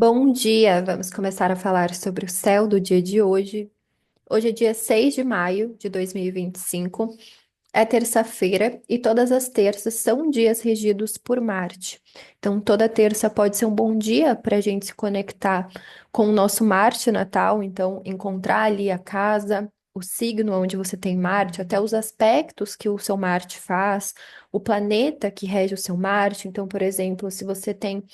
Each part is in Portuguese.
Bom dia! Vamos começar a falar sobre o céu do dia de hoje. Hoje é dia 6 de maio de 2025. É terça-feira e todas as terças são dias regidos por Marte. Então, toda terça pode ser um bom dia para a gente se conectar com o nosso Marte natal. Então, encontrar ali a casa, o signo onde você tem Marte, até os aspectos que o seu Marte faz, o planeta que rege o seu Marte. Então, por exemplo, se você tem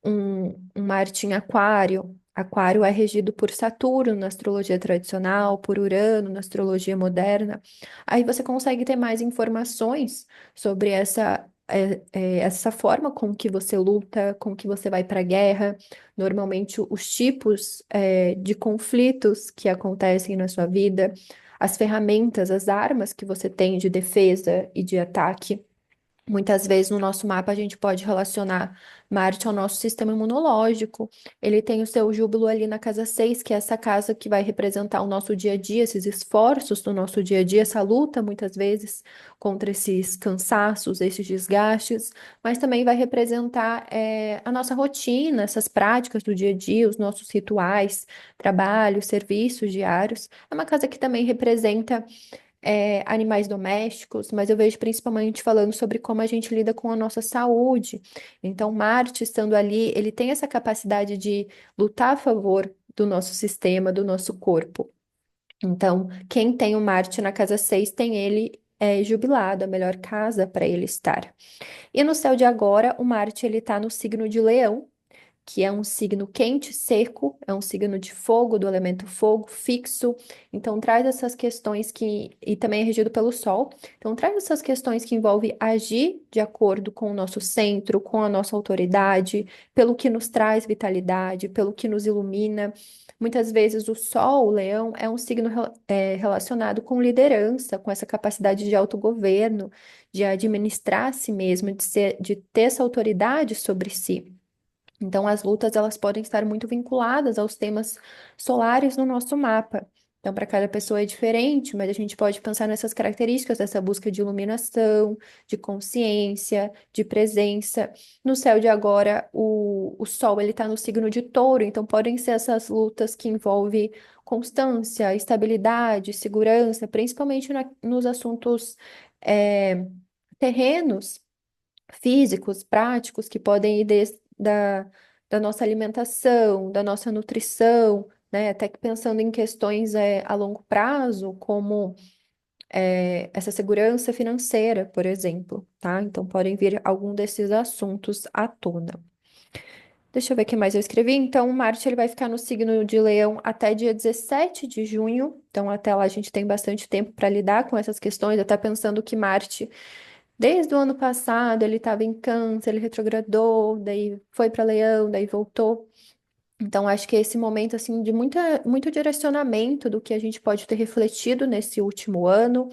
um Marte em Aquário. Aquário é regido por Saturno na astrologia tradicional, por Urano na astrologia moderna. Aí você consegue ter mais informações sobre essa forma com que você luta, com que você vai para a guerra. Normalmente, os tipos de conflitos que acontecem na sua vida, as ferramentas, as armas que você tem de defesa e de ataque. Muitas vezes no nosso mapa a gente pode relacionar Marte ao nosso sistema imunológico. Ele tem o seu júbilo ali na casa 6, que é essa casa que vai representar o nosso dia a dia, esses esforços do nosso dia a dia, essa luta muitas vezes contra esses cansaços, esses desgastes, mas também vai representar a nossa rotina, essas práticas do dia a dia, os nossos rituais, trabalhos, serviços diários. É uma casa que também representa animais domésticos, mas eu vejo principalmente falando sobre como a gente lida com a nossa saúde. Então, Marte, estando ali, ele tem essa capacidade de lutar a favor do nosso sistema, do nosso corpo. Então, quem tem o Marte na casa 6 tem ele jubilado, a melhor casa para ele estar. E no céu de agora, o Marte ele está no signo de Leão, que é um signo quente, seco, é um signo de fogo, do elemento fogo, fixo. Então, traz essas questões e também é regido pelo Sol. Então, traz essas questões que envolvem agir de acordo com o nosso centro, com a nossa autoridade, pelo que nos traz vitalidade, pelo que nos ilumina. Muitas vezes o Sol, o Leão, é um signo relacionado com liderança, com essa capacidade de autogoverno, de administrar a si mesmo, de ter essa autoridade sobre si. Então, as lutas elas podem estar muito vinculadas aos temas solares no nosso mapa. Então, para cada pessoa é diferente, mas a gente pode pensar nessas características dessa busca de iluminação, de consciência, de presença. No céu de agora, o Sol ele está no signo de Touro, então podem ser essas lutas que envolvem constância, estabilidade, segurança, principalmente nos assuntos eh, terrenos físicos, práticos, que podem ir da nossa alimentação, da nossa nutrição, né? Até que pensando em questões a longo prazo, como essa segurança financeira, por exemplo, tá? Então podem vir algum desses assuntos à tona. Deixa eu ver o que mais eu escrevi. Então, Marte ele vai ficar no signo de Leão até dia 17 de junho. Então, até lá a gente tem bastante tempo para lidar com essas questões. Até pensando que Marte desde o ano passado ele estava em Câncer, ele retrogradou, daí foi para Leão, daí voltou. Então acho que esse momento assim de muito direcionamento do que a gente pode ter refletido nesse último ano,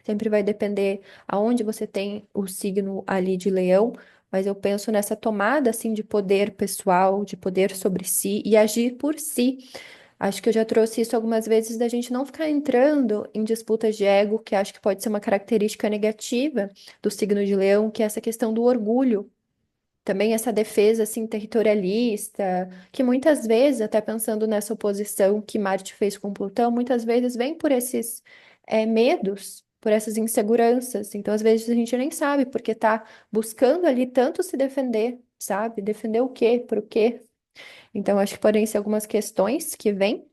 sempre vai depender aonde você tem o signo ali de Leão, mas eu penso nessa tomada assim de poder pessoal, de poder sobre si e agir por si. Acho que eu já trouxe isso algumas vezes da gente não ficar entrando em disputas de ego, que acho que pode ser uma característica negativa do signo de Leão, que é essa questão do orgulho. Também essa defesa assim territorialista, que muitas vezes, até pensando nessa oposição que Marte fez com Plutão, muitas vezes vem por esses medos, por essas inseguranças. Então, às vezes a gente nem sabe porque tá buscando ali tanto se defender, sabe? Defender o quê? Por quê? Então, acho que podem ser algumas questões que vêm.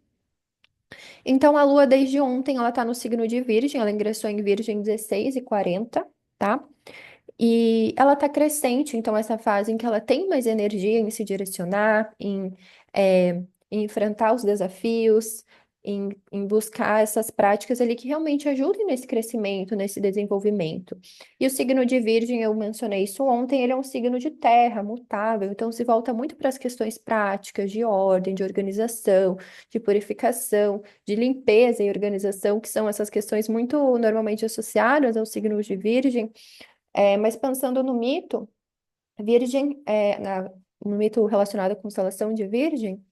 Então, a Lua, desde ontem, ela tá no signo de Virgem, ela ingressou em Virgem 16h40, tá? E ela tá crescente, então, essa fase em que ela tem mais energia em se direcionar, em enfrentar os desafios, em buscar essas práticas ali que realmente ajudem nesse crescimento, nesse desenvolvimento. E o signo de Virgem, eu mencionei isso ontem, ele é um signo de terra, mutável, então se volta muito para as questões práticas, de ordem, de organização, de purificação, de limpeza e organização, que são essas questões muito normalmente associadas ao signo de Virgem. Mas pensando no mito, Virgem, no mito relacionado à constelação de Virgem,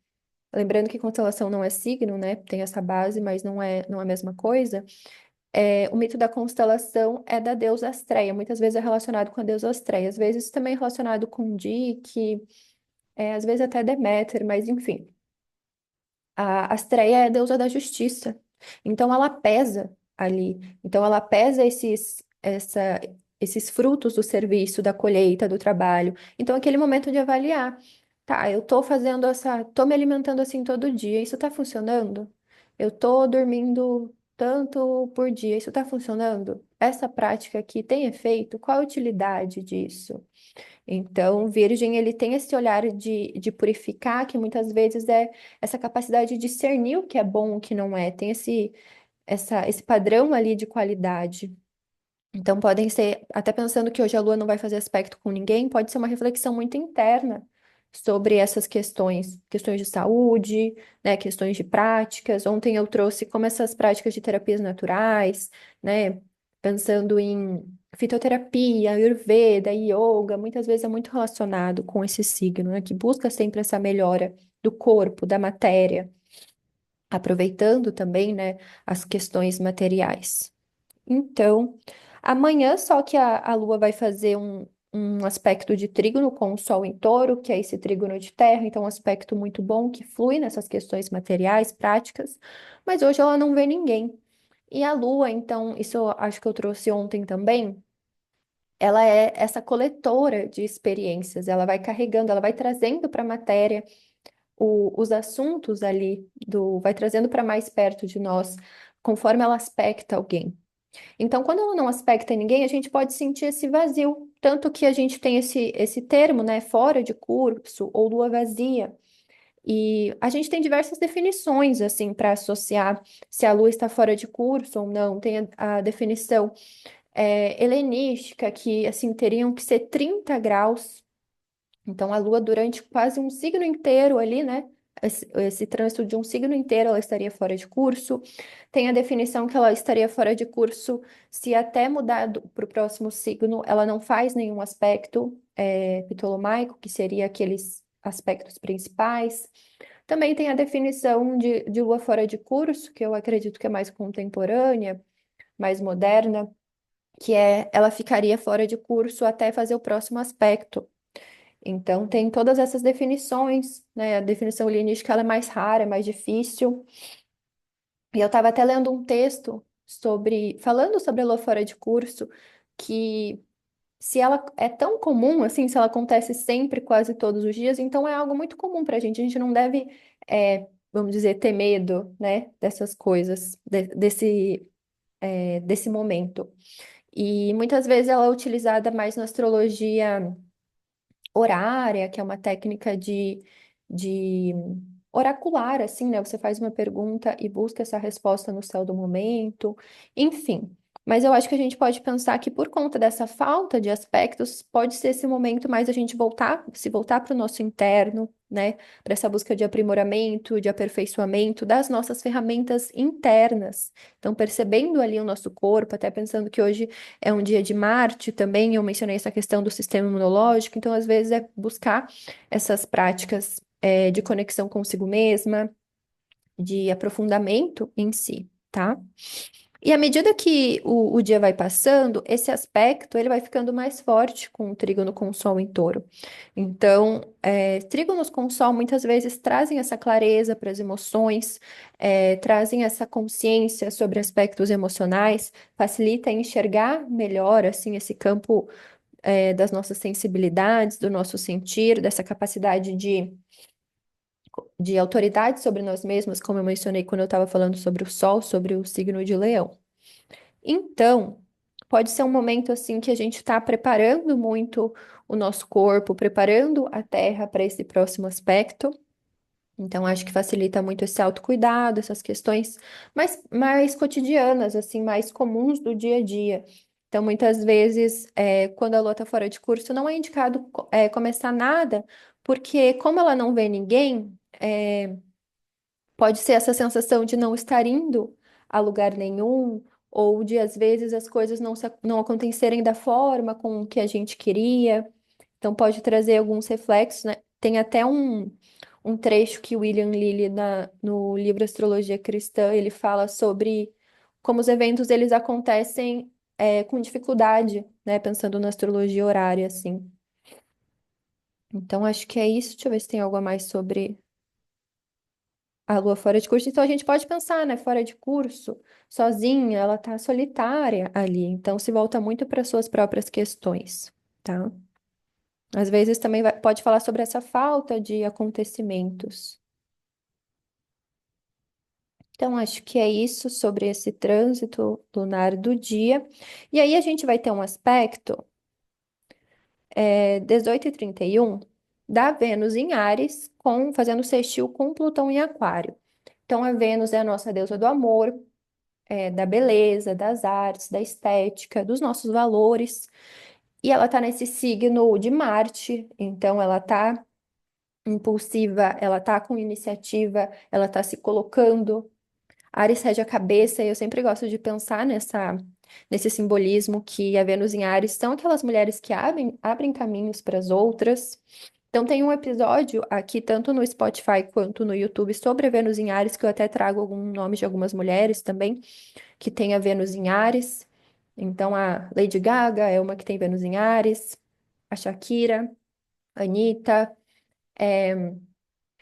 lembrando que constelação não é signo, né? Tem essa base, mas não é a mesma coisa. O mito da constelação é da deusa Astreia. Muitas vezes é relacionado com a deusa Astreia, às vezes também é relacionado com Dique, às vezes até Deméter, mas enfim. A Astreia é a deusa da justiça. Então ela pesa ali. Então ela pesa esses frutos do serviço, da colheita, do trabalho. Então aquele momento de avaliar. Tá, eu tô fazendo tô me alimentando assim todo dia. Isso tá funcionando? Eu tô dormindo tanto por dia. Isso tá funcionando? Essa prática aqui tem efeito? Qual a utilidade disso? Então, o virgem, ele tem esse olhar de purificar, que muitas vezes é essa capacidade de discernir o que é bom e o que não é. Tem esse padrão ali de qualidade. Então, podem ser, até pensando que hoje a Lua não vai fazer aspecto com ninguém, pode ser uma reflexão muito interna sobre essas questões, questões de saúde, né, questões de práticas. Ontem eu trouxe como essas práticas de terapias naturais, né, pensando em fitoterapia, Ayurveda, yoga, muitas vezes é muito relacionado com esse signo, né, que busca sempre essa melhora do corpo, da matéria, aproveitando também, né, as questões materiais. Então, amanhã só que a Lua vai fazer um aspecto de trígono com o Sol em Touro, que é esse trígono de terra, então um aspecto muito bom que flui nessas questões materiais, práticas, mas hoje ela não vê ninguém. E a Lua, então, isso eu acho que eu trouxe ontem também, ela é essa coletora de experiências, ela vai carregando, ela vai trazendo para a matéria os assuntos ali vai trazendo para mais perto de nós, conforme ela aspecta alguém. Então, quando ela não aspecta ninguém, a gente pode sentir esse vazio. Tanto que a gente tem esse termo, né, fora de curso ou lua vazia. E a gente tem diversas definições, assim, para associar se a lua está fora de curso ou não. Tem a definição helenística, que, assim, teriam que ser 30 graus. Então, a Lua, durante quase um signo inteiro ali, né? Esse trânsito de um signo inteiro, ela estaria fora de curso. Tem a definição que ela estaria fora de curso se até mudar para o próximo signo, ela não faz nenhum aspecto ptolomaico, que seria aqueles aspectos principais. Também tem a definição de Lua fora de curso, que eu acredito que é mais contemporânea, mais moderna, que é ela ficaria fora de curso até fazer o próximo aspecto. Então, tem todas essas definições, né? A definição helenística ela é mais rara, é mais difícil. E eu estava até lendo um texto falando sobre a lua fora de curso, que se ela é tão comum, assim, se ela acontece sempre, quase todos os dias, então é algo muito comum para a gente. A gente não deve, vamos dizer, ter medo, né, dessas coisas, desse momento. E muitas vezes ela é utilizada mais na astrologia horária, que é uma técnica de oracular, assim, né? Você faz uma pergunta e busca essa resposta no céu do momento, enfim. Mas eu acho que a gente pode pensar que por conta dessa falta de aspectos, pode ser esse momento mais a gente se voltar para o nosso interno, né? Para essa busca de aprimoramento, de aperfeiçoamento das nossas ferramentas internas. Então, percebendo ali o nosso corpo, até pensando que hoje é um dia de Marte também, eu mencionei essa questão do sistema imunológico, então às vezes é buscar essas práticas de conexão consigo mesma, de aprofundamento em si, tá? E à medida que o dia vai passando, esse aspecto ele vai ficando mais forte com o trígono com o Sol em Touro. Então, trígonos com o Sol muitas vezes trazem essa clareza para as emoções, trazem essa consciência sobre aspectos emocionais, facilita enxergar melhor assim esse campo das nossas sensibilidades, do nosso sentir, dessa capacidade de autoridade sobre nós mesmos, como eu mencionei quando eu estava falando sobre o Sol, sobre o signo de Leão. Então, pode ser um momento assim que a gente está preparando muito o nosso corpo, preparando a Terra para esse próximo aspecto. Então, acho que facilita muito esse autocuidado, essas questões mais cotidianas, assim, mais comuns do dia a dia. Então, muitas vezes, quando a lua está fora de curso, não é indicado começar nada, porque como ela não vê ninguém, pode ser essa sensação de não estar indo a lugar nenhum, ou de às vezes as coisas não acontecerem da forma com que a gente queria. Então pode trazer alguns reflexos, né? Tem até um trecho que William Lilly no livro Astrologia Cristã, ele fala sobre como os eventos eles acontecem com dificuldade, né? Pensando na astrologia horária, assim. Então, acho que é isso. Deixa eu ver se tem algo a mais sobre a lua fora de curso. Então, a gente pode pensar, né? Fora de curso, sozinha, ela tá solitária ali. Então, se volta muito para suas próprias questões, tá? Às vezes também pode falar sobre essa falta de acontecimentos. Então, acho que é isso sobre esse trânsito lunar do dia. E aí, a gente vai ter um aspecto, 18h31, da Vênus em Áries, fazendo sextil com Plutão em Aquário. Então, a Vênus é a nossa deusa do amor, da beleza, das artes, da estética, dos nossos valores. E ela tá nesse signo de Marte, então ela tá impulsiva, ela tá com iniciativa, ela tá se colocando. Ares rege a cabeça, e eu sempre gosto de pensar nesse simbolismo que a Vênus em Ares são aquelas mulheres que abrem caminhos para as outras. Então, tem um episódio aqui, tanto no Spotify quanto no YouTube, sobre a Vênus em Ares, que eu até trago algum nome de algumas mulheres também, que tem a Vênus em Ares. Então, a Lady Gaga é uma que tem Vênus em Ares, a Shakira, a Anitta.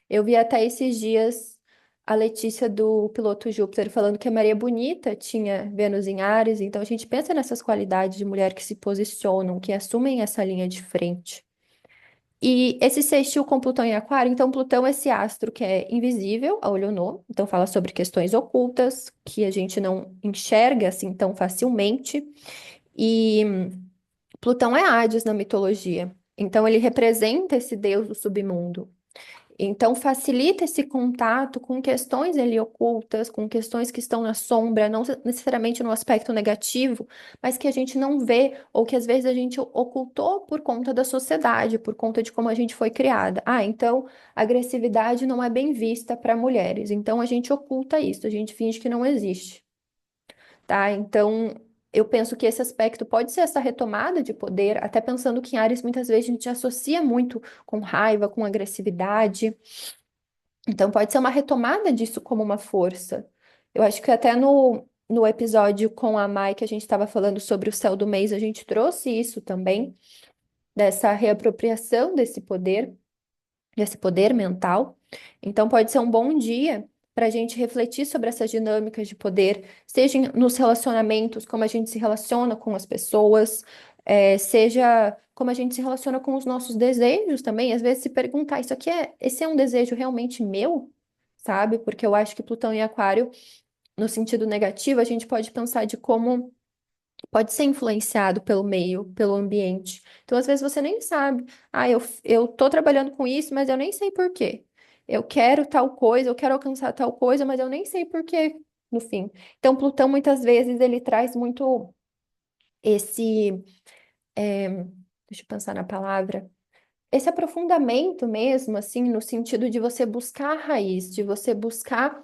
Eu vi até esses dias a Letícia do piloto Júpiter falando que a Maria Bonita tinha Vênus em Áries, então a gente pensa nessas qualidades de mulher que se posicionam, que assumem essa linha de frente. E esse sextil com Plutão em Aquário, então Plutão é esse astro que é invisível a olho nu, então fala sobre questões ocultas que a gente não enxerga assim tão facilmente. E Plutão é Hades na mitologia, então ele representa esse deus do submundo. Então, facilita esse contato com questões ali ocultas, com questões que estão na sombra, não necessariamente no aspecto negativo, mas que a gente não vê, ou que às vezes a gente ocultou por conta da sociedade, por conta de como a gente foi criada. Ah, então a agressividade não é bem vista para mulheres, então a gente oculta isso, a gente finge que não existe, tá? Então, eu penso que esse aspecto pode ser essa retomada de poder, até pensando que em Ares muitas vezes a gente associa muito com raiva, com agressividade. Então, pode ser uma retomada disso como uma força. Eu acho que até no episódio com a Mai, que a gente estava falando sobre o céu do mês, a gente trouxe isso também, dessa reapropriação desse poder mental. Então, pode ser um bom dia para a gente refletir sobre essas dinâmicas de poder, seja nos relacionamentos, como a gente se relaciona com as pessoas, seja como a gente se relaciona com os nossos desejos também. Às vezes se perguntar, esse é um desejo realmente meu? Sabe? Porque eu acho que Plutão em Aquário, no sentido negativo, a gente pode pensar de como pode ser influenciado pelo meio, pelo ambiente. Então, às vezes, você nem sabe. Ah, eu tô trabalhando com isso, mas eu nem sei por quê. Eu quero tal coisa, eu quero alcançar tal coisa, mas eu nem sei por quê, no fim. Então, Plutão, muitas vezes, ele traz muito esse. é, Deixa eu pensar na palavra. Esse aprofundamento mesmo, assim, no sentido de você buscar a raiz, de você buscar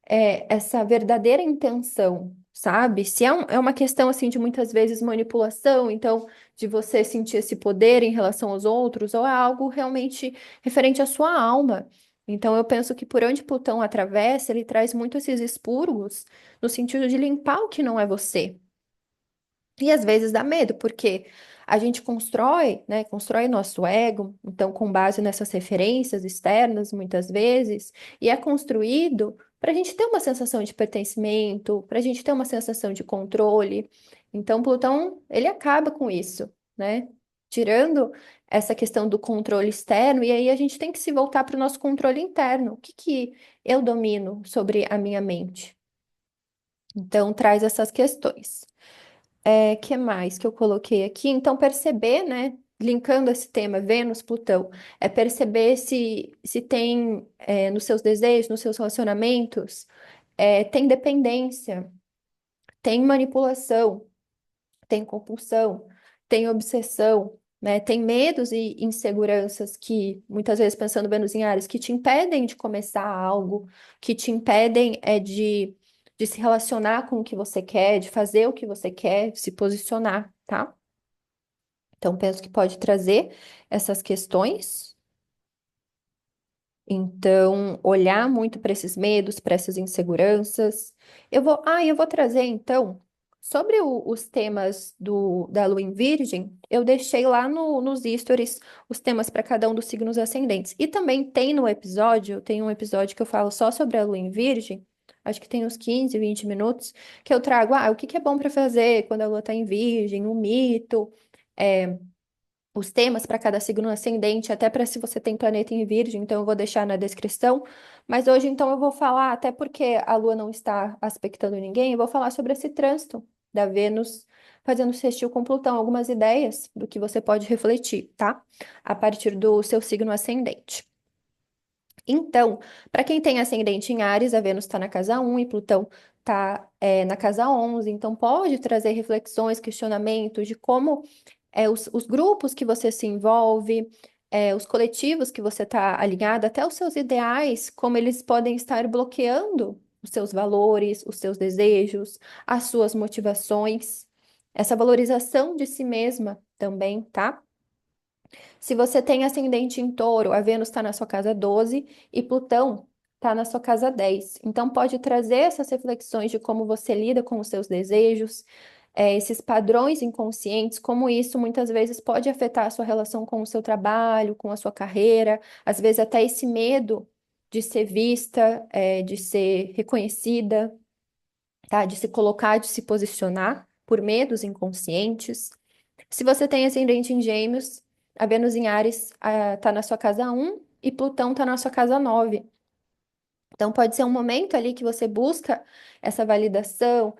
essa verdadeira intenção, sabe? Se é uma questão assim de muitas vezes manipulação, então de você sentir esse poder em relação aos outros, ou é algo realmente referente à sua alma. Então eu penso que por onde Plutão atravessa, ele traz muito esses expurgos no sentido de limpar o que não é você. E às vezes dá medo, porque a gente constrói, né, constrói nosso ego, então com base nessas referências externas, muitas vezes, e é construído para a gente ter uma sensação de pertencimento, para a gente ter uma sensação de controle. Então, Plutão, ele acaba com isso, né? Tirando essa questão do controle externo, e aí a gente tem que se voltar para o nosso controle interno. O que que eu domino sobre a minha mente? Então, traz essas questões. Que mais que eu coloquei aqui? Então, perceber, né? Linkando esse tema, Vênus, Plutão, é perceber se tem nos seus desejos, nos seus relacionamentos, tem dependência, tem manipulação, tem compulsão, tem obsessão, né? Tem medos e inseguranças que, muitas vezes, pensando Vênus em Áreas, que te impedem de começar algo, que te impedem de se relacionar com o que você quer, de fazer o que você quer, de se posicionar, tá? Então, penso que pode trazer essas questões. Então, olhar muito para esses medos, para essas inseguranças. Eu vou trazer, então, Sobre os temas da Lua em Virgem, eu deixei lá nos stories os temas para cada um dos signos ascendentes. E também tem um episódio que eu falo só sobre a Lua em Virgem, acho que tem uns 15, 20 minutos, que eu trago, o que que é bom para fazer quando a Lua está em Virgem, um mito, é, os temas para cada signo ascendente, até para se você tem planeta em Virgem, então eu vou deixar na descrição. Mas hoje, então, eu vou falar, até porque a Lua não está aspectando ninguém, eu vou falar sobre esse trânsito da Vênus fazendo sextil com Plutão, algumas ideias do que você pode refletir, tá? A partir do seu signo ascendente. Então, para quem tem ascendente em Áries, a Vênus está na casa 1 e Plutão está na casa 11, então pode trazer reflexões, questionamentos de como os grupos que você se envolve, os coletivos que você está alinhado, até os seus ideais, como eles podem estar bloqueando os seus valores, os seus desejos, as suas motivações, essa valorização de si mesma também, tá? Se você tem ascendente em touro, a Vênus está na sua casa 12 e Plutão está na sua casa 10. Então, pode trazer essas reflexões de como você lida com os seus desejos, esses padrões inconscientes, como isso muitas vezes pode afetar a sua relação com o seu trabalho, com a sua carreira, às vezes até esse medo de ser vista, de ser reconhecida, tá? De se colocar, de se posicionar por medos inconscientes. Se você tem ascendente em Gêmeos, a Vênus em Áries está na sua casa 1 e Plutão está na sua casa 9. Então, pode ser um momento ali que você busca essa validação,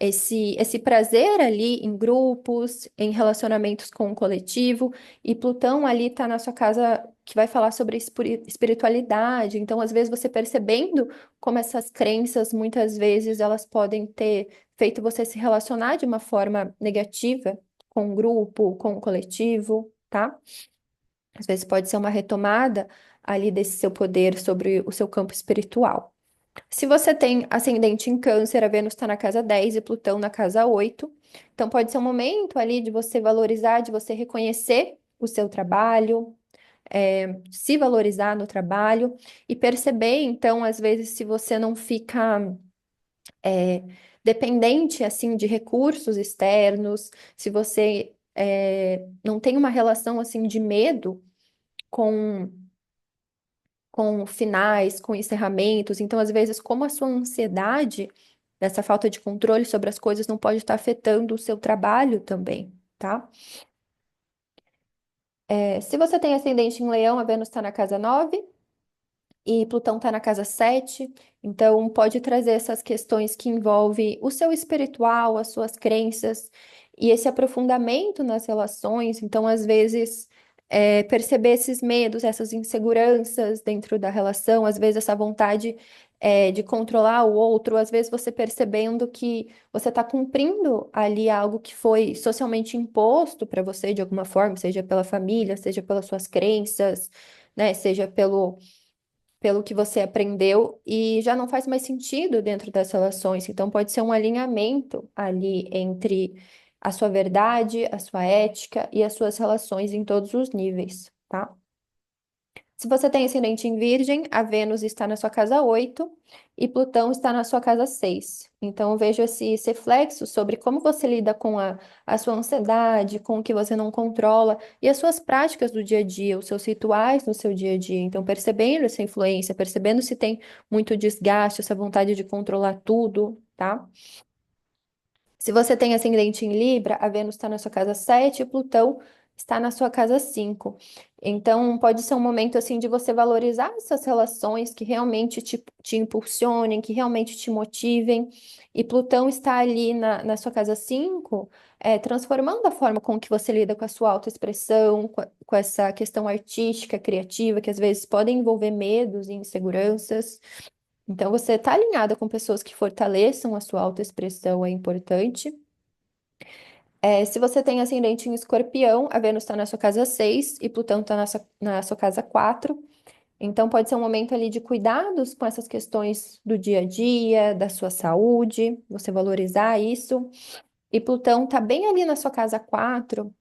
esse prazer ali em grupos, em relacionamentos com o coletivo, e Plutão ali está na sua casa que vai falar sobre espiritualidade. Então, às vezes, você percebendo como essas crenças, muitas vezes, elas podem ter feito você se relacionar de uma forma negativa com o grupo, com o coletivo, tá? Às vezes pode ser uma retomada ali desse seu poder sobre o seu campo espiritual. Se você tem ascendente em Câncer, a Vênus está na casa 10 e Plutão na casa 8. Então pode ser um momento ali de você valorizar, de você reconhecer o seu trabalho, se valorizar no trabalho e perceber, então, às vezes, se você não fica é, dependente assim de recursos externos, se você não tem uma relação assim de medo com finais, com encerramentos. Então, às vezes, como a sua ansiedade, dessa falta de controle sobre as coisas, não pode estar afetando o seu trabalho também, tá? Se você tem ascendente em Leão, a Vênus está na casa 9 e Plutão está na casa 7, então pode trazer essas questões que envolvem o seu espiritual, as suas crenças e esse aprofundamento nas relações. Então, às vezes, perceber esses medos, essas inseguranças dentro da relação, às vezes essa vontade de controlar o outro, às vezes você percebendo que você está cumprindo ali algo que foi socialmente imposto para você de alguma forma, seja pela família, seja pelas suas crenças, né, seja pelo que você aprendeu e já não faz mais sentido dentro das relações. Então, pode ser um alinhamento ali entre a sua verdade, a sua ética e as suas relações em todos os níveis, tá? Se você tem ascendente em Virgem, a Vênus está na sua casa 8 e Plutão está na sua casa 6. Então, eu vejo esse reflexo sobre como você lida com a sua ansiedade, com o que você não controla e as suas práticas do dia a dia, os seus rituais no seu dia a dia. Então, percebendo essa influência, percebendo se tem muito desgaste, essa vontade de controlar tudo, tá? Se você tem ascendente em Libra, a Vênus está na sua casa 7 e Plutão está na sua casa 5. Então, pode ser um momento assim de você valorizar essas relações que realmente te impulsionem, que realmente te motivem. E Plutão está ali na sua casa 5, transformando a forma com que você lida com a sua autoexpressão, com essa questão artística, criativa, que às vezes podem envolver medos e inseguranças. Então, você está alinhada com pessoas que fortaleçam a sua autoexpressão é importante. Se você tem ascendente em Escorpião, a Vênus está na sua casa 6 e Plutão está na sua casa 4. Então, pode ser um momento ali de cuidados com essas questões do dia a dia, da sua saúde, você valorizar isso. E Plutão está bem ali na sua casa 4.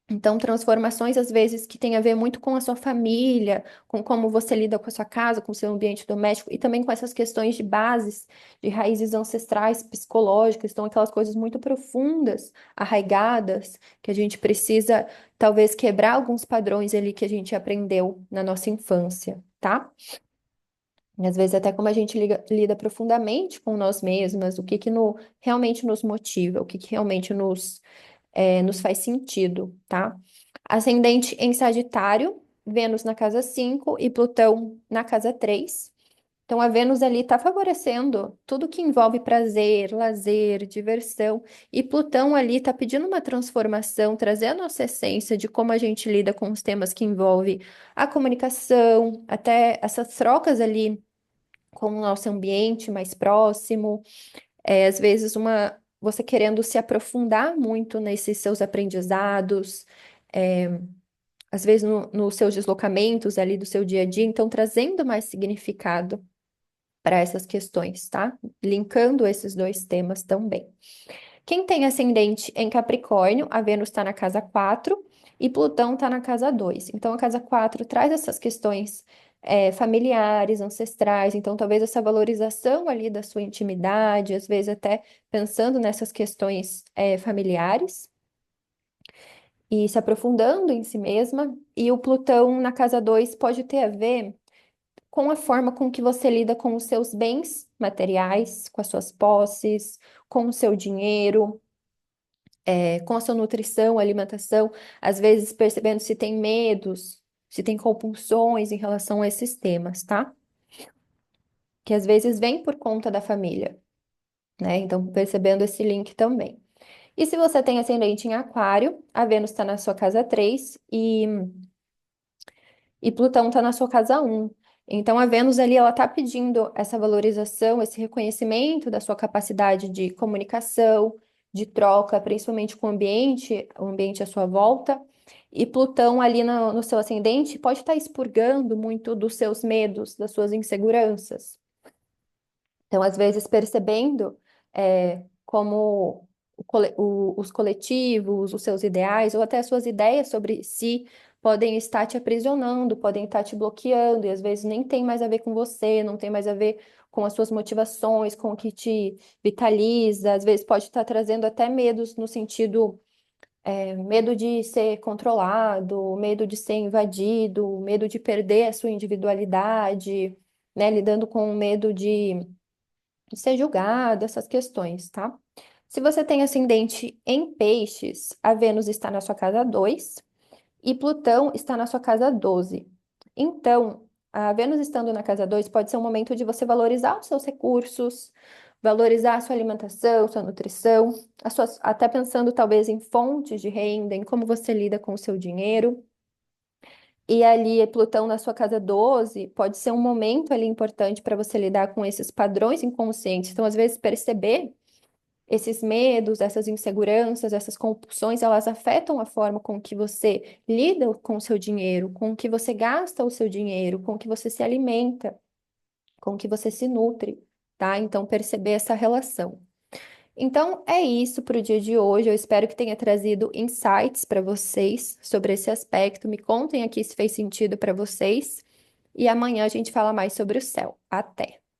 Então, transformações, às vezes, que têm a ver muito com a sua família, com como você lida com a sua casa, com o seu ambiente doméstico, e também com essas questões de bases, de raízes ancestrais, psicológicas, então aquelas coisas muito profundas, arraigadas, que a gente precisa, talvez, quebrar alguns padrões ali que a gente aprendeu na nossa infância, tá? E às vezes até como a gente lida profundamente com nós mesmas, o que que realmente nos motiva, o que que realmente nos faz sentido, tá? Ascendente em Sagitário, Vênus na casa 5 e Plutão na casa 3. Então, a Vênus ali está favorecendo tudo que envolve prazer, lazer, diversão. E Plutão ali está pedindo uma transformação, trazendo a nossa essência de como a gente lida com os temas que envolvem a comunicação, até essas trocas ali com o nosso ambiente mais próximo. Às vezes, você querendo se aprofundar muito nesses seus aprendizados, é, às vezes nos seus deslocamentos ali do seu dia a dia, então trazendo mais significado para essas questões, tá? Linkando esses dois temas também. Quem tem ascendente em Capricórnio, a Vênus está na casa 4 e Plutão está na casa 2. Então, a casa 4 traz essas questões familiares, ancestrais, então talvez essa valorização ali da sua intimidade, às vezes até pensando nessas questões familiares e se aprofundando em si mesma. E o Plutão na casa 2 pode ter a ver com a forma com que você lida com os seus bens materiais, com as suas posses, com o seu dinheiro, com a sua nutrição, alimentação, às vezes percebendo se tem medos, se tem compulsões em relação a esses temas, tá? Que às vezes vem por conta da família, né? Então, percebendo esse link também. E se você tem ascendente em Aquário, a Vênus está na sua casa 3 e Plutão está na sua casa 1. Então, a Vênus ali, ela está pedindo essa valorização, esse reconhecimento da sua capacidade de comunicação, de troca, principalmente com o ambiente à sua volta. E Plutão ali no seu ascendente pode estar expurgando muito dos seus medos, das suas inseguranças. Então, às vezes, percebendo como os coletivos, os seus ideais, ou até as suas ideias sobre si, podem estar te aprisionando, podem estar te bloqueando, e às vezes nem tem mais a ver com você, não tem mais a ver com as suas motivações, com o que te vitaliza, às vezes pode estar trazendo até medos no sentido, medo de ser controlado, medo de ser invadido, medo de perder a sua individualidade, né, lidando com o medo de ser julgado, essas questões, tá? Se você tem ascendente em peixes, a Vênus está na sua casa 2 e Plutão está na sua casa 12. Então, a Vênus estando na casa 2 pode ser um momento de você valorizar os seus recursos, valorizar a sua alimentação, sua nutrição, até pensando talvez em fontes de renda, em como você lida com o seu dinheiro. E ali, Plutão na sua casa 12 pode ser um momento ali importante para você lidar com esses padrões inconscientes. Então, às vezes, perceber esses medos, essas inseguranças, essas compulsões, elas afetam a forma com que você lida com o seu dinheiro, com que você gasta o seu dinheiro, com que você se alimenta, com que você se nutre, tá? Então, perceber essa relação. Então, é isso para o dia de hoje. Eu espero que tenha trazido insights para vocês sobre esse aspecto. Me contem aqui se fez sentido para vocês. E amanhã a gente fala mais sobre o céu. Até!